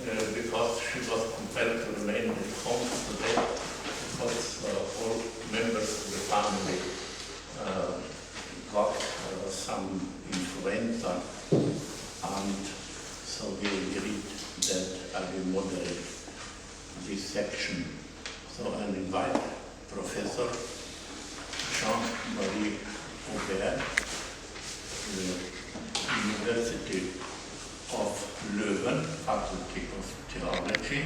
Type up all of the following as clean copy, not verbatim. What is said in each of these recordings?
because she was compelled to remain at home today because all members of the family got some influenza, and so we agreed that I will moderate this section. So I invite Professor Jean-Marie Aubert, the University of Leuven, Faculty of Theology,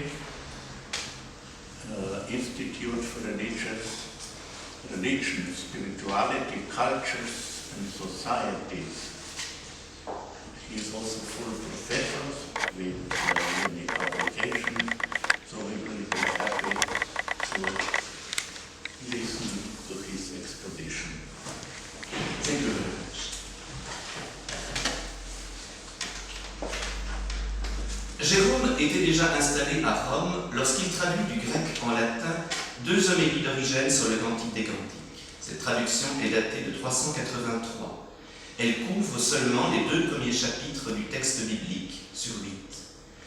Institute for Religion, Spirituality, Cultures and Societies. He is also full professor with many publications, so we will be happy to listen to his exposition. Thank you very much. Jérôme était déjà installé à Rome lorsqu'il traduit du grec en latin 2 homélies d'Origène sur le Cantique des Cantiques. Cette traduction est datée de 383. Elle couvre seulement les 2 premiers chapitres du texte biblique sur 8.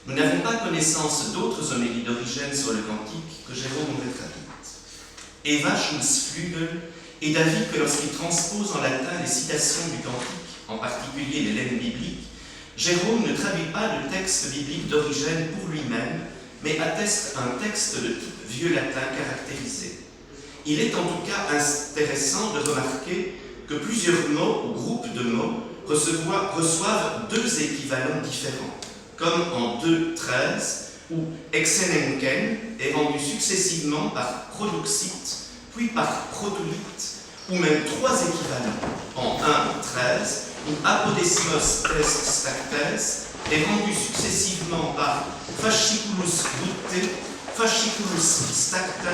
Nous n'avons pas connaissance d'autres homélies d'Origène sur le Cantique que Jérôme aurait traduites. Eva Schulz-Flügel est d'avis que lorsqu'il transpose en latin les citations du Cantique, en particulier les lemmes bibliques, Jérôme ne traduit pas le texte biblique d'Origène pour lui-même, mais atteste un texte de type vieux latin caractérisé. Il est en tout cas intéressant de remarquer que plusieurs mots ou groupes de mots reçoivent 2 équivalents différents, comme en 2.13, où exenenken est rendu successivement par produxit, puis par produit, ou même 3 équivalents, en 1.13, où apodesmos tes stactes est rendu successivement par fasciculus butte, fasciculus stactes,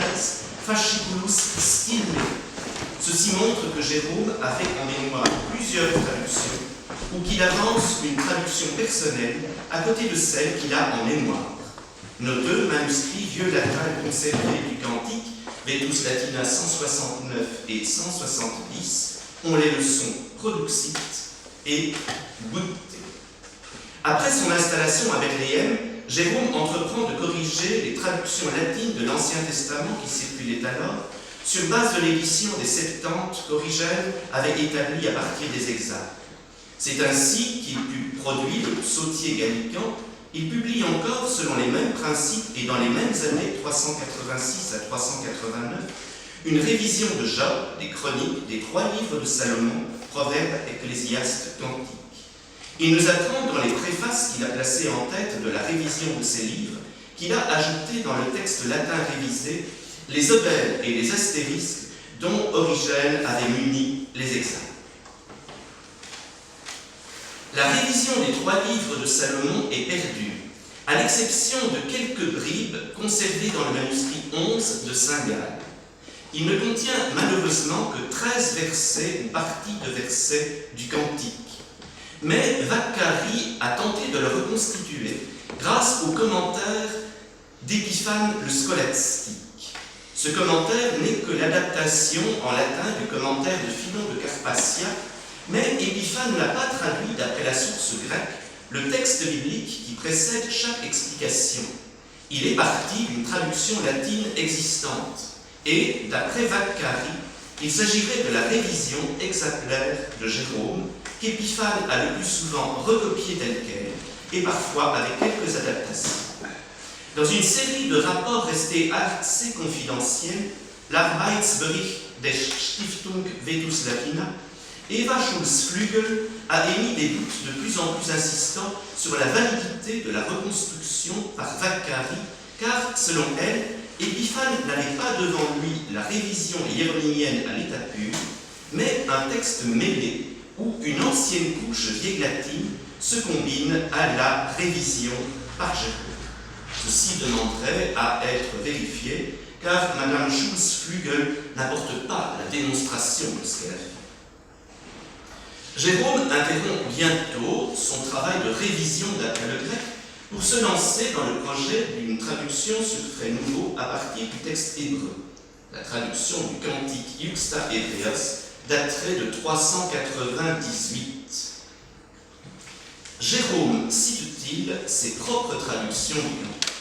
fasciculus stille. Ceci montre que Jérôme avait en mémoire plusieurs traductions, ou qu'il avance une traduction personnelle à côté de celle qu'il a en mémoire. Nos 2 manuscrits vieux latins conservés du Cantique, Vetus Latina 169 et 170, ont les leçons produxit et butte. Après son installation à Bethléem, Jérôme entreprend de corriger les traductions latines de l'Ancien Testament qui circulaient alors, sur base de l'édition des Septante qu'Origène avait établie à partir des Exarques. C'est ainsi qu'il put produire le Psautier gallican. Il publie encore, selon les mêmes principes et dans les mêmes années 386 à 389, une révision de Job, des Chroniques, des 3 livres de Salomon, Proverbes, Ecclésiastes, Cantiques. Il nous apprend dans les préfaces qu'il a placées en tête de la révision de ces livres qu'il a ajouté dans le texte latin révisé les obèles et les astérisques dont Origène avait muni les Exarques. La révision des 3 livres de Salomon est perdue, à l'exception de quelques bribes conservées dans le manuscrit 11 de Saint-Gall. Il ne contient malheureusement que 13 versets ou parties de versets du Cantique. Mais Vaccari a tenté de le reconstituer grâce au commentaire d'Épiphane le scolastique. Ce commentaire n'est que l'adaptation en latin du commentaire de Philon de Carpaccia, mais Épiphane n'a pas traduit d'après la source grecque le texte biblique qui précède chaque explication. Il est parti d'une traduction latine existante. Et, d'après Vaccari, il s'agirait de la révision exemplaire de Jérôme, qu'Épiphane a le plus souvent recopiée telle qu'elle, et parfois avec quelques adaptations. Dans une série de rapports restés assez confidentiels, l'Arbeitsbericht der Stiftung Vetus Latina, Eva Schulz-Flügel a émis des doutes de plus en plus insistants sur la validité de la reconstruction par Vaccari, car, selon elle, Épiphane n'avait pas devant lui la révision hiéronymienne à l'état pur, mais un texte mêlé où une ancienne couche vieille latine se combine à la révision par Jérôme. Ceci demanderait à être vérifié, car Mme Schulz-Flügel n'apporte pas la démonstration de ce qu'elle a fait. Jérôme interrompt bientôt son travail de révision d'après le grec pour se lancer dans le projet d'une traduction sur frais nouveaux à partir du texte hébreu. La traduction du Cantique Iuxta Hebreas daterait de 398. Jérôme cite-t-il ses propres traductions du cantique?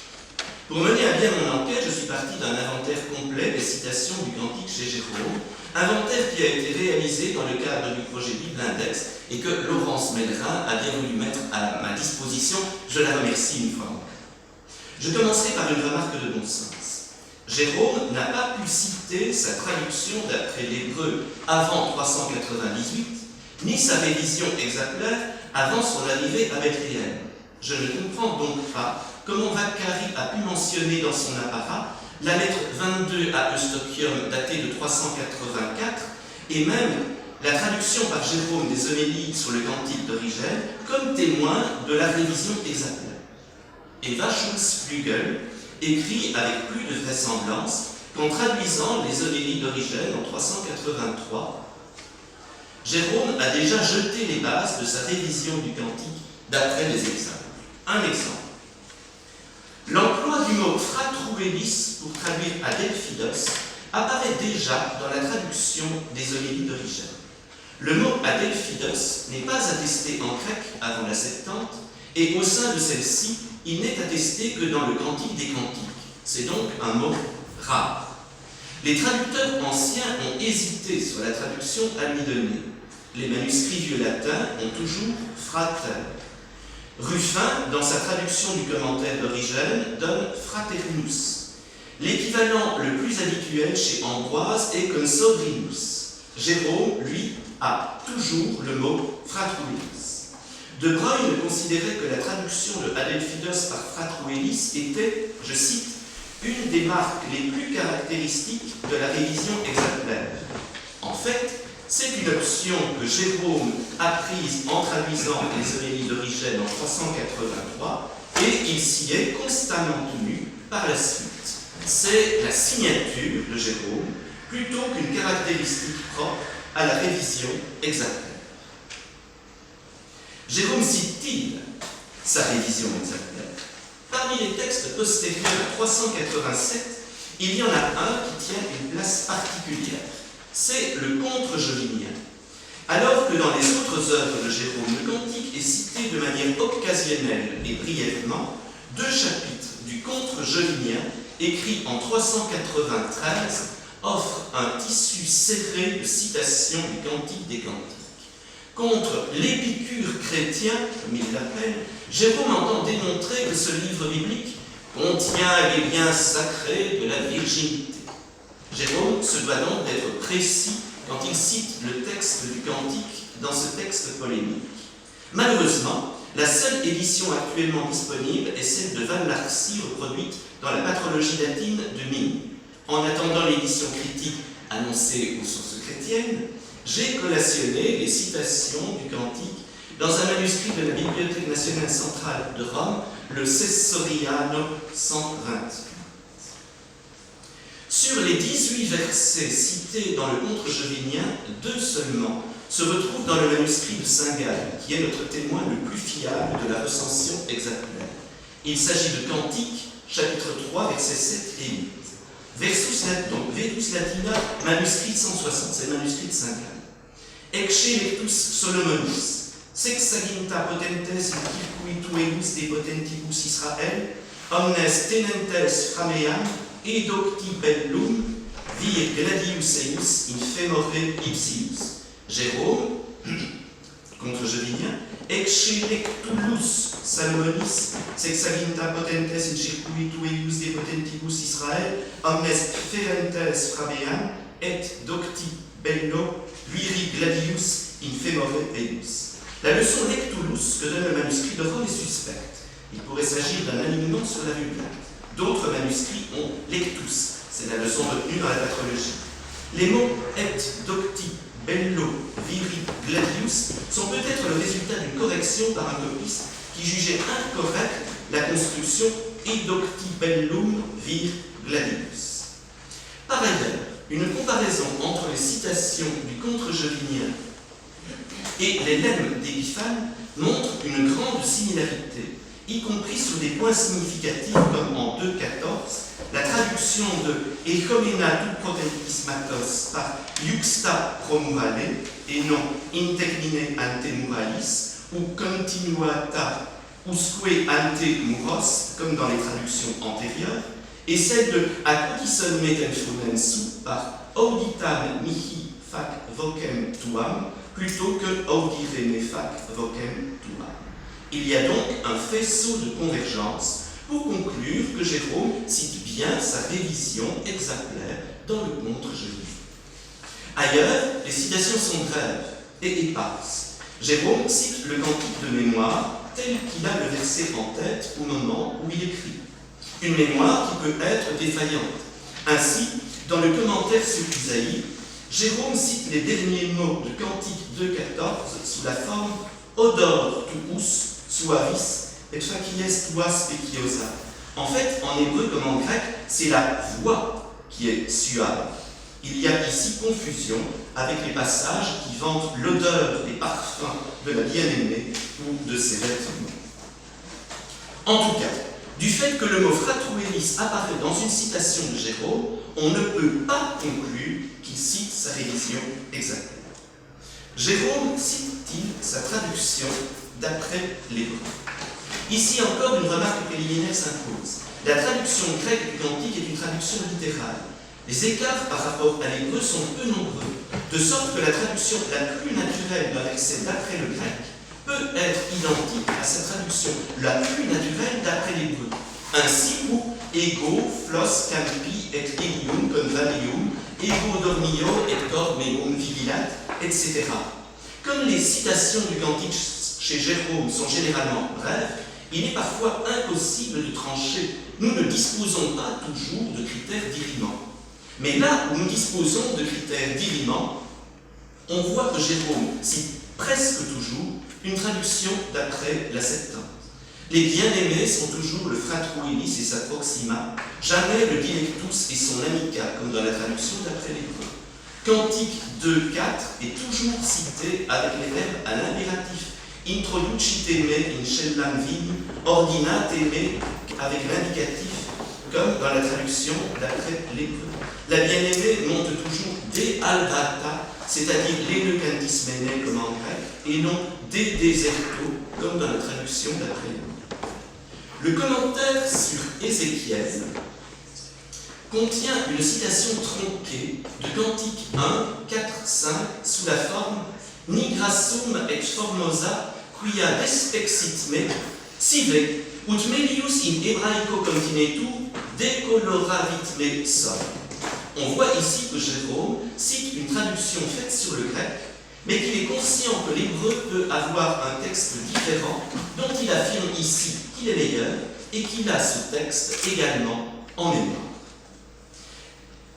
Pour mener à bien mon enquête, je suis parti d'un inventaire complet des citations du cantique chez Jérôme, inventaire qui a été réalisé dans le cadre du projet Bible Index et que Laurence Mellerin a bien voulu mettre à ma disposition. Je la remercie une fois encore. Je commencerai par une remarque de bon sens. Jérôme n'a pas pu citer sa traduction d'après l'hébreu avant 398, ni sa révision exemplaire avant son arrivée à Bethléem. Je ne comprends donc pas comment Vaccari a pu mentionner dans son apparat la lettre 22 à Eustochium datée de 384 et même la traduction par Jérôme des homélies sur le cantique d'Origène comme témoin de la révision exemplaire. Eva Schulz-Flügel écrit avec plus de vraisemblance qu'en traduisant les homélies d'Origène en 383, Jérôme a déjà jeté les bases de sa révision du cantique d'après les exemples. Un exemple. L'emploi du mot fratruelis pour traduire Adelphidos apparaît déjà dans la traduction des homélies d'Origène. Le mot Adelphidos n'est pas attesté en grec avant la Septante et au sein de celle-ci, il n'est attesté que dans le Cantique des Cantiques. C'est donc un mot rare. Les traducteurs anciens ont hésité sur la traduction à lui donner. Les manuscrits vieux latins ont toujours frater. Ruffin, dans sa traduction du commentaire d'Origène, donne fraternus. L'équivalent le plus habituel chez Ambroise est consovrinus. Jérôme, lui, a toujours le mot fratruelis. De Broglie considérait que la traduction de Adelphidos par fratruelis était, je cite, une des marques les plus caractéristiques de la révision exemplaire. En fait, c'est une option que Jérôme a prise en traduisant les homélies d'Origène en 383 et il s'y est constamment tenu par la suite. C'est la signature de Jérôme plutôt qu'une caractéristique propre à la révision exemplaire. Jérôme cite-t-il sa révision exemplaire? Parmi les textes postérieurs à 387, il y en a un qui tient une place particulière. C'est le contre-jovinien. Alors que dans les autres œuvres de Jérôme, le cantique est cité de manière occasionnelle et brièvement, 2 chapitres du contre-jovinien, écrit en 393, offrent un tissu serré de citations du cantique des cantiques. Contre l'épicure chrétien, comme il l'appelle, Jérôme entend démontrer que ce livre biblique contient les biens sacrés de la virginité. Jérôme se doit donc d'être précis quand il cite le texte du cantique dans ce texte polémique. Malheureusement, la seule édition actuellement disponible est celle de Val-Larcy reproduite dans la patrologie latine de Mine. En attendant l'édition critique annoncée aux sources chrétiennes, j'ai collationné les citations du cantique dans un manuscrit de la Bibliothèque nationale centrale de Rome, le Sessoriano 120. Sur les 18 versets cités dans le contre-jovinien, 2 seulement se retrouvent dans le manuscrit de Saint-Gall, qui est notre témoin le plus fiable de la recension exemplaire. Il s'agit de Cantique, chapitre 3, versets 7 et 8. Vetus Latina, manuscrit 160, c'est le manuscrit de Saint-Gall. Ecce lectus Solomonis, sexaginta potentes in circuituibus de potentibus Israël, omnes tenentes frameam, edocti bellum, vir gladius eius in femore ipsius. Jérôme, contre-jovinien, ecce lectulus Salomonis, sexaginta potentes in circuituibus de potentibus Israël, omnes ferentes frameam, et docti bello, viri gladius in femore eius. La leçon lectulus que donne le manuscrit de Rome est suspecte. Il pourrait s'agir d'un alignement sur la Vulgate. D'autres manuscrits ont lectus, c'est la leçon retenue dans la patrologie. Les mots et, docti, bello, viri, gladius sont peut-être le résultat d'une correction par un copiste qui jugeait incorrecte la construction edocti bellum vir gladius. Par ailleurs, une comparaison entre les citations du contre-jovinien et les lemmes d'Épiphane montre une grande similarité, y compris sur des points significatifs comme en 2.14, la traduction de Echomena tu protentismatos par Iuxta promurale et non Intecmine ante muralis, ou continuata usque ante muros, comme dans les traductions antérieures, et celle de acutison metem frumensu par auditam mihi fac vocem tuam, plutôt que audire me fac vocem tuam. Il y a donc un faisceau de convergence pour conclure que Jérôme cite bien sa révision exemplaire dans le contre-Jérémie. Ailleurs, les citations sont brèves et éparses. Jérôme cite le cantique de mémoire tel qu'il a le verset en tête au moment où il écrit. Une mémoire qui peut être défaillante. Ainsi, dans le commentaire sur Isaïe, Jérôme cite les derniers mots de Cantique 2.14 sous la forme odor tuus suavis et facies tuas speciosa. En fait, en hébreu comme en grec, c'est la voix qui est suave. Il y a ici confusion avec les passages qui vantent l'odeur des parfums de la bien-aimée ou de ses vêtements. En tout cas, du fait que le mot fratruelis apparaît dans une citation de Jérôme, on ne peut pas conclure qu'il cite sa révision exacte. Jérôme cite-t-il sa traduction d'après l'hébreu? Ici encore, une remarque préliminaire s'impose. La traduction grecque du cantique est une traduction littérale. Les écarts par rapport à l'hébreu sont peu nombreux, de sorte que la traduction la plus naturelle d'un verset d'après le grec peut être identique à sa traduction la plus naturelle d'après l'hébreu. Ainsi pour ego, flos, campi, et elium, convalium, ego dormio, et cor meum vigilat, etc. Comme les citations du cantique chez Jérôme sont généralement brèves, il est parfois impossible de trancher. Nous ne disposons pas toujours de critères dirimants. Mais là où nous disposons de critères dirimants, on voit que Jérôme cite presque toujours une traduction d'après la Septante. Les bien-aimés sont toujours le fratruilis et sa proxima, jamais le dilectus et son amica, comme dans la traduction d'après l'hébreu. Cantique 2.4 est toujours cité avec les verbes à l'impératif. Introducite me in cellam vim, ordinate me avec l'indicatif, comme dans la traduction d'après l'hébreu. La bien-aimée monte toujours de algrata, c'est-à-dire les leucantismene comme en grec, et non de deserto, comme dans la traduction d'après l'hébreu. Le commentaire sur Ézéchiel contient une citation tronquée de Cantique 1, 4, 5, sous la forme Nigrassum et formosa quia despexit me, sive, ut melius in hebraico continetu decoloravit me sol. On voit ici que Jérôme cite une traduction faite sur le grec, mais qu'il est conscient que l'hébreu peut avoir un texte différent, dont il affirme ici qu'il est meilleur et qu'il a ce texte également en mémoire.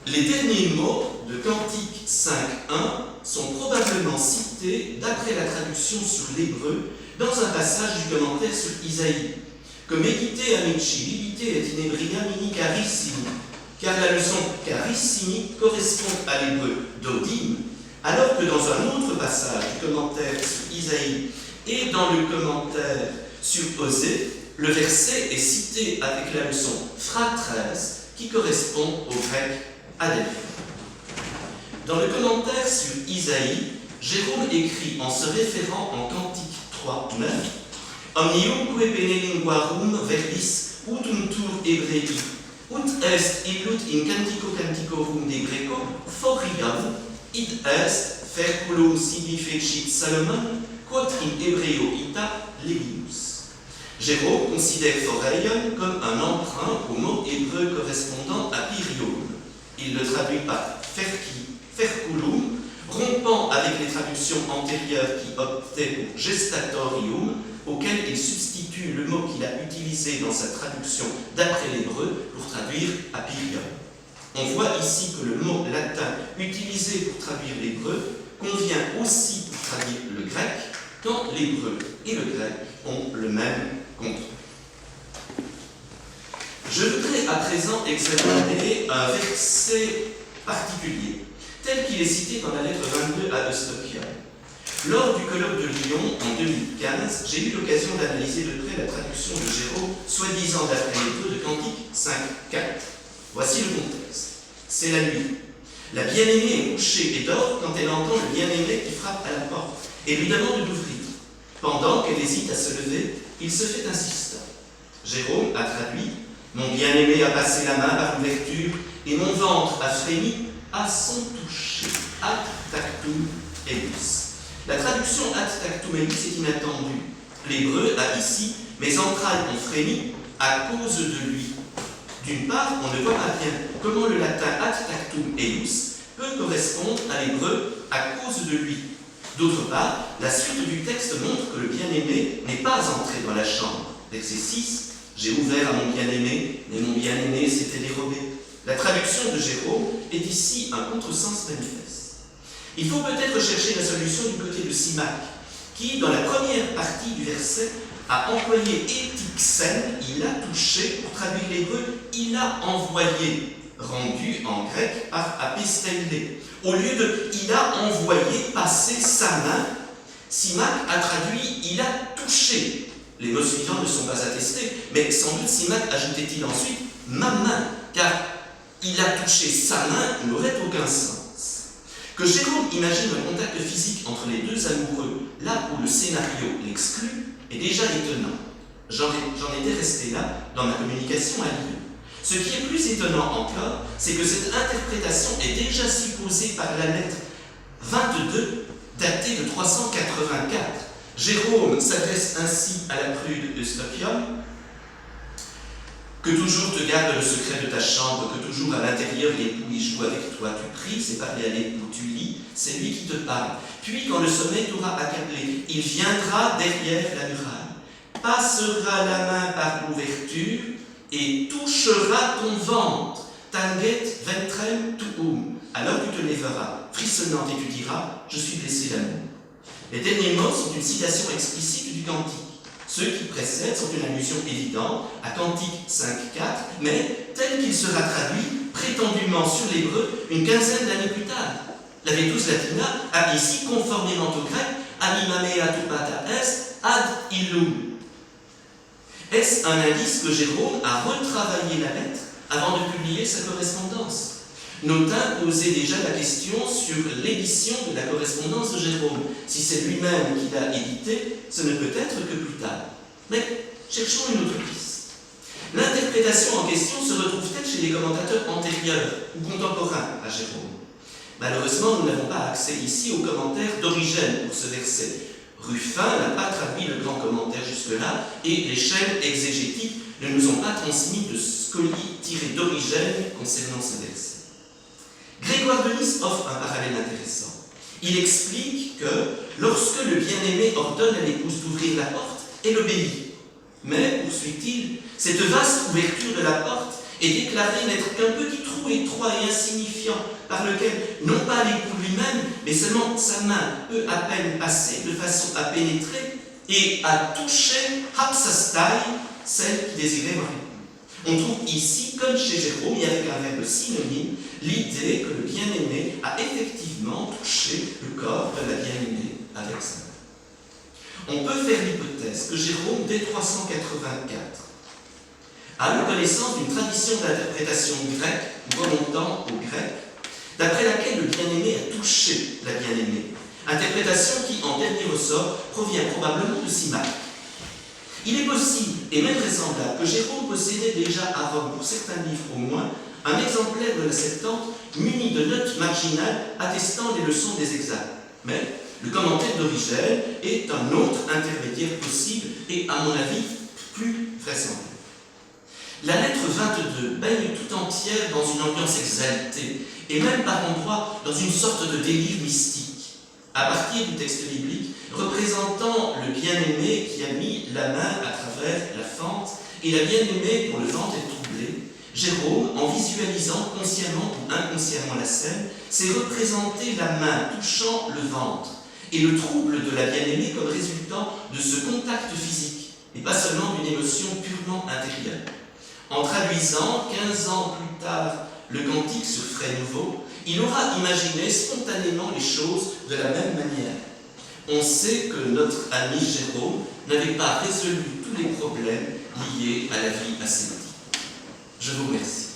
Les derniers mots de Cantique 5.1 sont probablement cités d'après la traduction sur l'hébreu dans un passage du commentaire sur Isaïe. Que medite amici, libite et inebria mini carissimi, car la leçon carissimi correspond à l'hébreu dodim, alors que dans un autre passage du commentaire sur Isaïe et dans le commentaire sur Osée, le verset est cité avec la leçon fratres qui correspond au grec adelphi. Dans le commentaire sur Isaïe, Jérôme écrit en se référant en Cantique 3.9 Omniumque pene linguarum verbis utuntur hebrei, ut est illut in canticorum de Greco, foriam, id est ferculum sibi fecit Salomon, quod in hebreo ita legimus. Jérôme considère foreion comme un emprunt au mot hébreu correspondant à pirium. Il le traduit par ferculum, rompant avec les traductions antérieures qui optaient pour gestatorium, auquel il substitue le mot qu'il a utilisé dans sa traduction d'après l'hébreu pour traduire apirium. On voit ici que le mot latin utilisé pour traduire l'hébreu convient aussi pour traduire le grec, quand l'hébreu et le grec ont le même contenu. Je voudrais à présent examiner un verset particulier, tel qu'il est cité dans la lettre 22 à Eustochium. Lors du colloque de Lyon en 2015, j'ai eu l'occasion d'analyser de près la traduction de Jérôme, soi-disant d'après l'hébreu de Cantique 5.4. Voici le contexte. C'est la nuit. La bien-aimée est couchée et dort quand elle entend le bien-aimé qui frappe à la porte et lui demande d'ouvrir. Pendant qu'elle hésite à se lever, il se fait insistant. Jérôme a traduit « Mon bien-aimé a passé la main par l'ouverture et mon ventre a frémi à son toucher. Ad tactum eius ». La traduction ad tactum eius est inattendue. L'hébreu a ici « Mes entrailles ont frémi à cause de lui ». D'une part, on ne voit pas bien comment le latin ad tactum eius peut correspondre à l'hébreu à cause de lui. D'autre part, la suite du texte montre que le bien-aimé n'est pas entré dans la chambre. Verset 6, « J'ai ouvert à mon bien-aimé, mais mon bien-aimé s'était dérobé ». La traduction de Jérôme est ici un contresens manifeste. Il faut peut-être chercher la solution du côté de Simac, qui, dans la première partie du verset, a employé étixen, il a touché, pour traduire l'hébreu, il a envoyé, rendu en grec par apistelle. Au lieu de il a envoyé passer sa main, Simac a traduit il a touché. Les mots suivants ne sont pas attestés, mais sans doute Simac ajoutait-il ensuite ma main, car il a touché sa main n'aurait aucun sens. Que Jérôme imagine un contact physique entre les deux amoureux, là où le scénario l'exclut, est déjà étonnant. J'en étais resté là dans ma communication à Lyon. Ce qui est plus étonnant encore, c'est que cette interprétation est déjà supposée par la lettre 22, datée de 384. Jérôme s'adresse ainsi à la prude Eustochium. Que toujours te garde le secret de ta chambre, que toujours à l'intérieur l'époux y joue avec toi, tu pries, c'est parler à l'époux, tu lis, c'est lui qui te parle. Puis quand le sommeil t'aura accablé, il viendra derrière la muraille, passera la main par l'ouverture et touchera ton ventre. Tanget ventrem tuum. Alors tu te lèveras, frissonnante, et tu diras, je suis blessé d'amour. Les derniers mots sont une citation explicite du cantique. Ceux qui précèdent sont une allusion évidente à Cantique 5.4, mais tel qu'il sera traduit prétendument sur l'hébreu une quinzaine d'années plus tard. La Vetus Latina a ici, conformément au grec, animamea tupata est ad illum. Est-ce un indice que Jérôme a retravaillé la lettre avant de publier sa correspondance? Notin posait déjà la question sur l'édition de la correspondance de Jérôme. Si c'est lui-même qui l'a édité, ce ne peut être que plus tard. Mais cherchons une autre piste. L'interprétation en question se retrouve-t-elle chez les commentateurs antérieurs ou contemporains à Jérôme? Malheureusement, nous n'avons pas accès ici aux commentaires d'Origène pour ce verset. Ruffin n'a pas traduit le grand commentaire jusque-là et les chaînes exégétiques ne nous ont pas transmis de scoli tiré d'Origène concernant ce verset. Grégoire de Nice offre un parallèle intéressant. Il explique que lorsque le bien-aimé ordonne à l'épouse d'ouvrir la porte, elle obéit. Mais, poursuit-il, cette vaste ouverture de la porte est déclarée n'être qu'un petit trou étroit et insignifiant par lequel, non pas l'époux lui-même, mais seulement sa main peut à peine passer de façon à pénétrer et à toucher hapsastai, celle qui désirait voir l'époux. On trouve ici, comme chez Jérôme, et avec un verbe synonyme, l'idée que le bien-aimé a effectivement touché le corps de la bien-aimée avec sa main. On peut faire l'hypothèse que Jérôme, dès 384, a eu connaissance d'une tradition d'interprétation grecque, remontant au grec, d'après laquelle le bien-aimé a touché la bien-aimée. Interprétation qui, en dernier ressort, provient probablement de Simac. Il est possible, et même vraisemblable, que Jérôme possédait déjà à Rome, pour certains livres au moins, un exemplaire de la Septante muni de notes marginales attestant les leçons des examens. Mais le commentaire d'Origène est un autre intermédiaire possible et, à mon avis, plus vraisemblable. La lettre 22 baigne tout entière dans une ambiance exaltée, et même par endroits dans une sorte de délire mystique. À partir du texte biblique, représentant le bien-aimé qui a mis la main à travers la fente et la bien-aimée dont le ventre est troublé, Jérôme, en visualisant consciemment ou inconsciemment la scène, s'est représenté la main touchant le ventre et le trouble de la bien-aimée comme résultant de ce contact physique, et pas seulement d'une émotion purement intérieure. En traduisant 15 ans plus tard le cantique sur frais nouveaux, il aura imaginé spontanément les choses de la même manière. On sait que notre ami Jérôme n'avait pas résolu tous les problèmes liés à la vie ascétique. Je vous remercie.